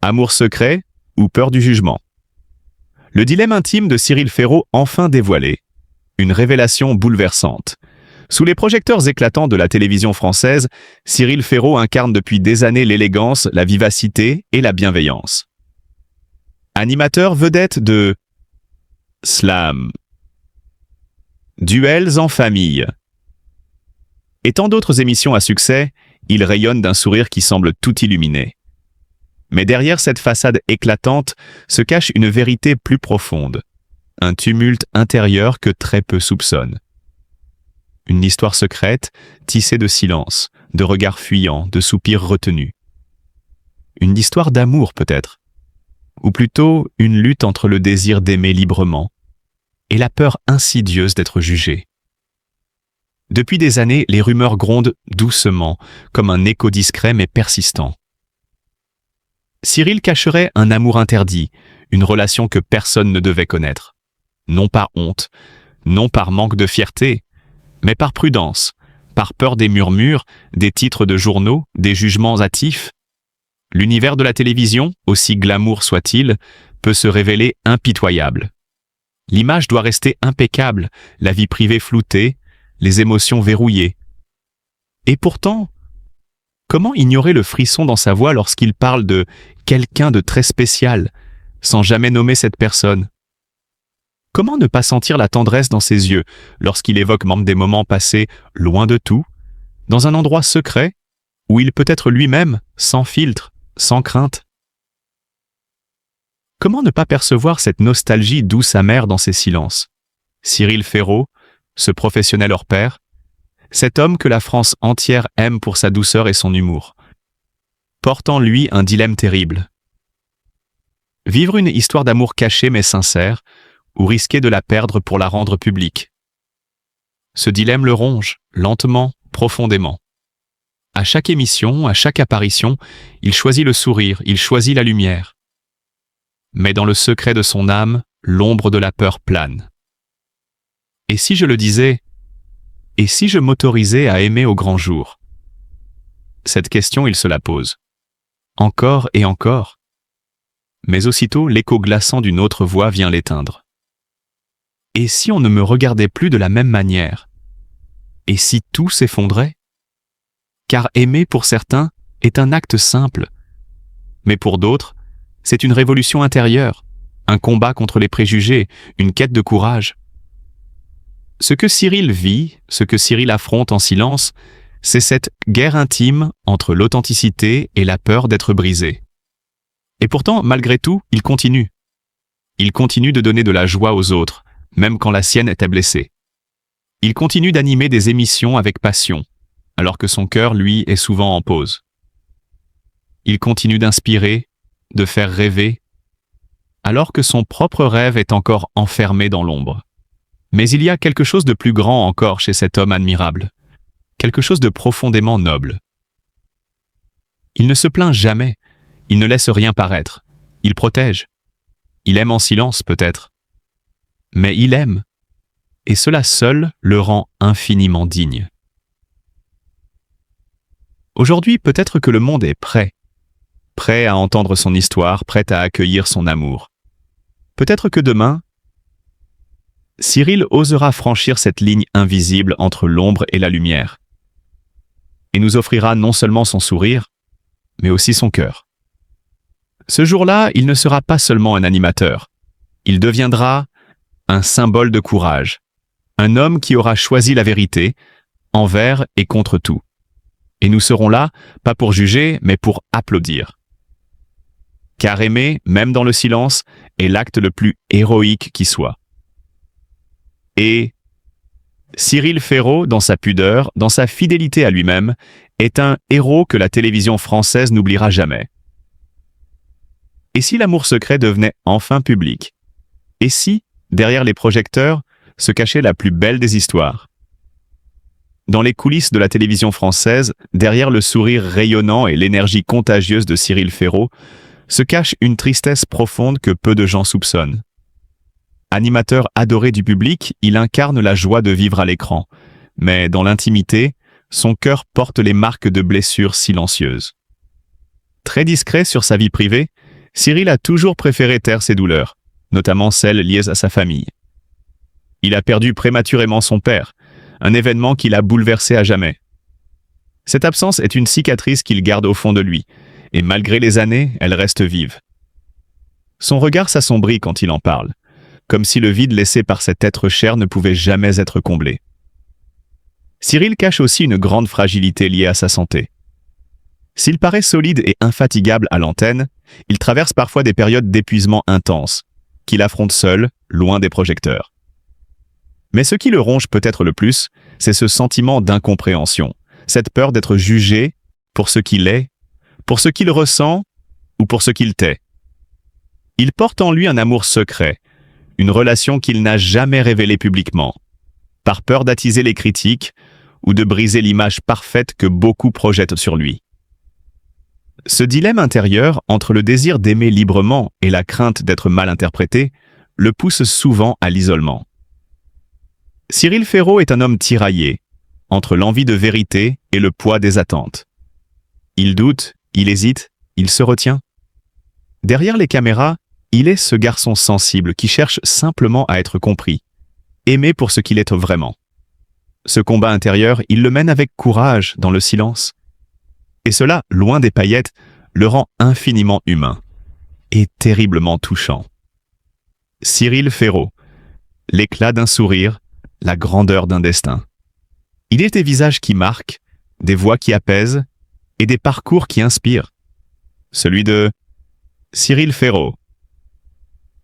Amour secret ou peur du jugement? Le dilemme intime de Cyril Ferraud enfin dévoilé. Une révélation bouleversante. Sous les projecteurs éclatants de la télévision française, Cyril Ferraud incarne depuis des années l'élégance, la vivacité et la bienveillance. Animateur vedette de Slam, Duels en famille et tant d'autres émissions à succès, il rayonne d'un sourire qui semble tout illuminer. Mais derrière cette façade éclatante se cache une vérité plus profonde, un tumulte intérieur que très peu soupçonnent. Une histoire secrète, tissée de silence, de regards fuyants, de soupirs retenus. Une histoire d'amour peut-être, ou plutôt une lutte entre le désir d'aimer librement et la peur insidieuse d'être jugé. Depuis des années, les rumeurs grondent doucement, comme un écho discret mais persistant. Cyril cacherait un amour interdit, une relation que personne ne devait connaître. Non par honte, non par manque de fierté, mais par prudence, par peur des murmures, des titres de journaux, des jugements hâtifs. L'univers de la télévision, aussi glamour soit-il, peut se révéler impitoyable. L'image doit rester impeccable, la vie privée floutée, les émotions verrouillées. Et pourtant, comment ignorer le frisson dans sa voix lorsqu'il parle de quelqu'un de très spécial, sans jamais nommer cette personne? Comment ne pas sentir la tendresse dans ses yeux lorsqu'il évoque même des moments passés loin de tout, dans un endroit secret, où il peut être lui-même, sans filtre, sans crainte? Comment ne pas percevoir cette nostalgie douce amère dans ses silences? Cyril Ferraud, ce professionnel hors pair, cet homme que la France entière aime pour sa douceur et son humour, porte en lui un dilemme terrible. Vivre une histoire d'amour cachée mais sincère, ou risquer de la perdre pour la rendre publique. Ce dilemme le ronge, lentement, profondément. À chaque émission, à chaque apparition, il choisit le sourire, il choisit la lumière. Mais dans le secret de son âme, l'ombre de la peur plane. Et si je le disais, et si je m'autorisais à aimer au grand jour? Cette question, il se la pose. Encore et encore. Mais aussitôt, l'écho glaçant d'une autre voix vient l'éteindre. Et si on ne me regardait plus de la même manière? Et si tout s'effondrait? Car aimer pour certains est un acte simple. Mais pour d'autres, c'est une révolution intérieure, un combat contre les préjugés, une quête de courage. Ce que Cyril vit, ce que Cyril affronte en silence, c'est cette guerre intime entre l'authenticité et la peur d'être brisé. Et pourtant, malgré tout, il continue. Il continue de donner de la joie aux autres, même quand la sienne était blessée. Il continue d'animer des émissions avec passion, alors que son cœur, lui, est souvent en pause. Il continue d'inspirer, de faire rêver, alors que son propre rêve est encore enfermé dans l'ombre. Mais il y a quelque chose de plus grand encore chez cet homme admirable, quelque chose de profondément noble. Il ne se plaint jamais, il ne laisse rien paraître, il protège. Il aime en silence peut-être, mais il aime, et cela seul le rend infiniment digne. Aujourd'hui, peut-être que le monde est prêt à entendre son histoire, prêt à accueillir son amour. Peut-être que demain, Cyril osera franchir cette ligne invisible entre l'ombre et la lumière, et nous offrira non seulement son sourire, mais aussi son cœur. Ce jour-là, il ne sera pas seulement un animateur, il deviendra un symbole de courage, un homme qui aura choisi la vérité, envers et contre tout. Et nous serons là, pas pour juger, mais pour applaudir. Car aimer, même dans le silence, est l'acte le plus héroïque qui soit. Et Cyril Ferraud, dans sa pudeur, dans sa fidélité à lui-même, est un héros que la télévision française n'oubliera jamais. Et si l'amour secret devenait enfin public? Et si, derrière les projecteurs, se cachait la plus belle des histoires? Dans les coulisses de la télévision française, derrière le sourire rayonnant et l'énergie contagieuse de Cyril Ferraud, se cache une tristesse profonde que peu de gens soupçonnent. Animateur adoré du public, il incarne la joie de vivre à l'écran, mais dans l'intimité, son cœur porte les marques de blessures silencieuses. Très discret sur sa vie privée, Cyril a toujours préféré taire ses douleurs, notamment celles liées à sa famille. Il a perdu prématurément son père, un événement qui l'a bouleversé à jamais. Cette absence est une cicatrice qu'il garde au fond de lui, et malgré les années, elle reste vive. Son regard s'assombrit quand il en parle, comme si le vide laissé par cet être cher ne pouvait jamais être comblé. Cyril cache aussi une grande fragilité liée à sa santé. S'il paraît solide et infatigable à l'antenne, il traverse parfois des périodes d'épuisement intense, qu'il affronte seul, loin des projecteurs. Mais ce qui le ronge peut-être le plus, c'est ce sentiment d'incompréhension, cette peur d'être jugé pour ce qu'il est, pour ce qu'il ressent ou pour ce qu'il tait. Il porte en lui un amour secret, une relation qu'il n'a jamais révélée publiquement, par peur d'attiser les critiques ou de briser l'image parfaite que beaucoup projettent sur lui. Ce dilemme intérieur entre le désir d'aimer librement et la crainte d'être mal interprété le pousse souvent à l'isolement. Cyril Ferraud est un homme tiraillé, entre l'envie de vérité et le poids des attentes. Il doute, il hésite, il se retient. Derrière les caméras, il est ce garçon sensible qui cherche simplement à être compris, aimé pour ce qu'il est vraiment. Ce combat intérieur, il le mène avec courage dans le silence. Et cela, loin des paillettes, le rend infiniment humain et terriblement touchant. Cyril Ferraud, l'éclat d'un sourire, la grandeur d'un destin. Il est des visages qui marquent, des voix qui apaisent et des parcours qui inspirent. Celui de Cyril Ferraud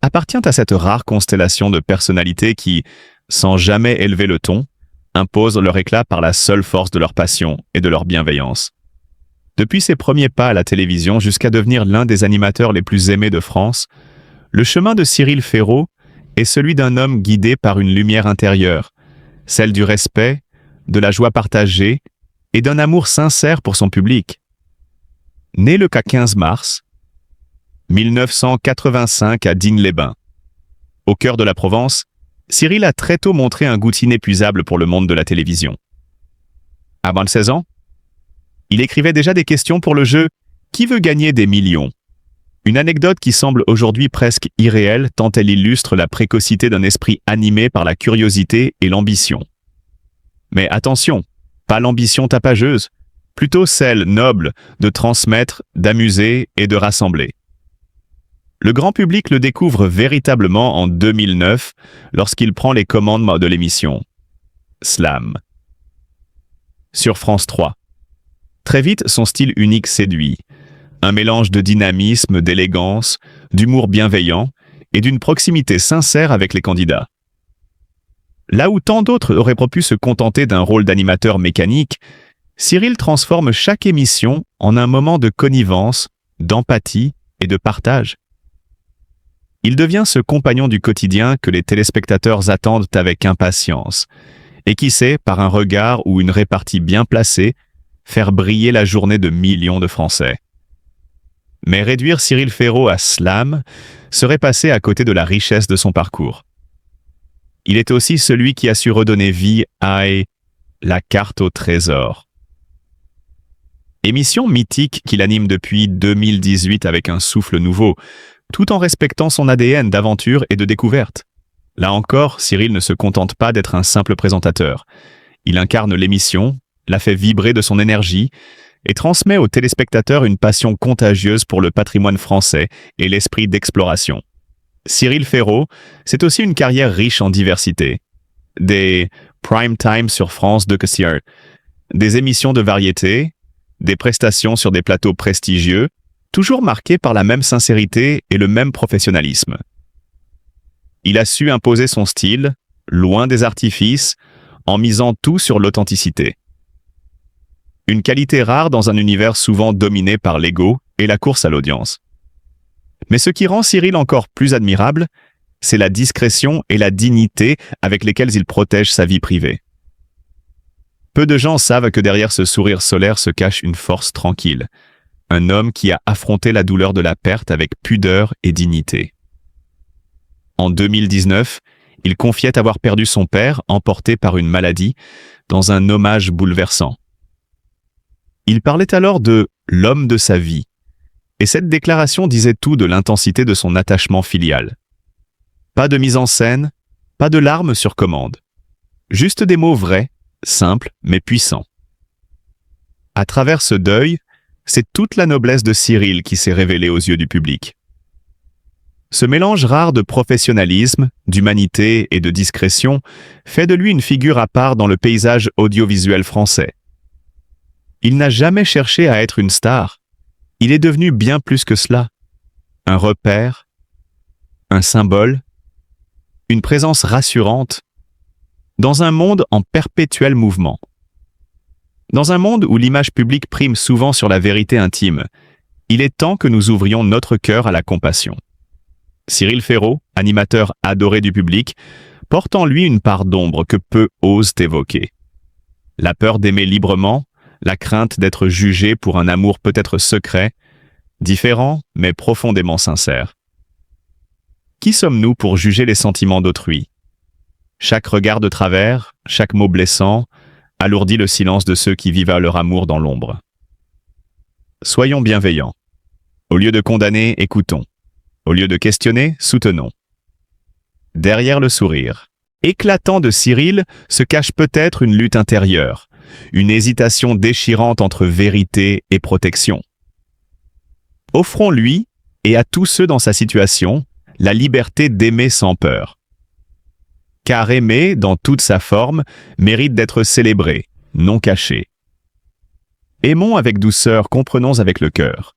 appartient à cette rare constellation de personnalités qui, sans jamais élever le ton, imposent leur éclat par la seule force de leur passion et de leur bienveillance. Depuis ses premiers pas à la télévision jusqu'à devenir l'un des animateurs les plus aimés de France, le chemin de Cyril Ferraud est celui d'un homme guidé par une lumière intérieure, celle du respect, de la joie partagée et d'un amour sincère pour son public. Né le 15 mars 1985 à Digne-les-Bains. Au cœur de la Provence, Cyril a très tôt montré un goût inépuisable pour le monde de la télévision. À 26 ans, il écrivait déjà des questions pour le jeu « Qui veut gagner des millions ?» Une anecdote qui semble aujourd'hui presque irréelle tant elle illustre la précocité d'un esprit animé par la curiosité et l'ambition. Mais attention, pas l'ambition tapageuse, plutôt celle noble de transmettre, d'amuser et de rassembler. Le grand public le découvre véritablement en 2009 lorsqu'il prend les commandes de l'émission Slam sur France 3. Très vite, son style unique séduit. Un mélange de dynamisme, d'élégance, d'humour bienveillant et d'une proximité sincère avec les candidats. Là où tant d'autres auraient pu se contenter d'un rôle d'animateur mécanique, Cyril transforme chaque émission en un moment de connivence, d'empathie et de partage. Il devient ce compagnon du quotidien que les téléspectateurs attendent avec impatience et qui sait, par un regard ou une répartie bien placée, faire briller la journée de millions de Français. Mais réduire Cyril Ferraud à slam serait passer à côté de la richesse de son parcours. Il est aussi celui qui a su redonner vie à La carte au trésor. Émission mythique qu'il anime depuis 2018 avec un souffle nouveau, tout en respectant son ADN d'aventure et de découverte. Là encore, Cyril ne se contente pas d'être un simple présentateur. Il incarne l'émission, la fait vibrer de son énergie et transmet aux téléspectateurs une passion contagieuse pour le patrimoine français et l'esprit d'exploration. Cyril Ferraud, c'est aussi une carrière riche en diversité. Des prime time sur France 2, des émissions de variété, des prestations sur des plateaux prestigieux, toujours marqués par la même sincérité et le même professionnalisme. Il a su imposer son style, loin des artifices, en misant tout sur l'authenticité. Une qualité rare dans un univers souvent dominé par l'ego et la course à l'audience. Mais ce qui rend Cyril encore plus admirable, c'est la discrétion et la dignité avec lesquelles il protège sa vie privée. Peu de gens savent que derrière ce sourire solaire se cache une force tranquille, un homme qui a affronté la douleur de la perte avec pudeur et dignité. En 2019, il confiait avoir perdu son père, emporté par une maladie, dans un hommage bouleversant. Il parlait alors de « l'homme de sa vie » Et cette déclaration disait tout de l'intensité de son attachement filial. Pas de mise en scène, pas de larmes sur commande. Juste des mots vrais, simples mais puissants. À travers ce deuil, c'est toute la noblesse de Cyril qui s'est révélée aux yeux du public. Ce mélange rare de professionnalisme, d'humanité et de discrétion fait de lui une figure à part dans le paysage audiovisuel français. Il n'a jamais cherché à être une star. Il est devenu bien plus que cela. Un repère, un symbole, une présence rassurante, dans un monde en perpétuel mouvement. Dans un monde où l'image publique prime souvent sur la vérité intime, il est temps que nous ouvrions notre cœur à la compassion. Cyril Ferraud, animateur adoré du public, porte en lui une part d'ombre que peu osent évoquer. La peur d'aimer librement, la crainte d'être jugé pour un amour peut-être secret, différent mais profondément sincère. Qui sommes-nous pour juger les sentiments d'autrui? Chaque regard de travers, chaque mot blessant, alourdit le silence de ceux qui vivent leur amour dans l'ombre. Soyons bienveillants. Au lieu de condamner, écoutons. Au lieu de questionner, soutenons. Derrière le sourire éclatant de Cyril se cache peut-être une lutte intérieure, une hésitation déchirante entre vérité et protection. Offrons-lui, et à tous ceux dans sa situation, la liberté d'aimer sans peur. Car aimer, dans toute sa forme, mérite d'être célébré, non caché. Aimons avec douceur, comprenons avec le cœur.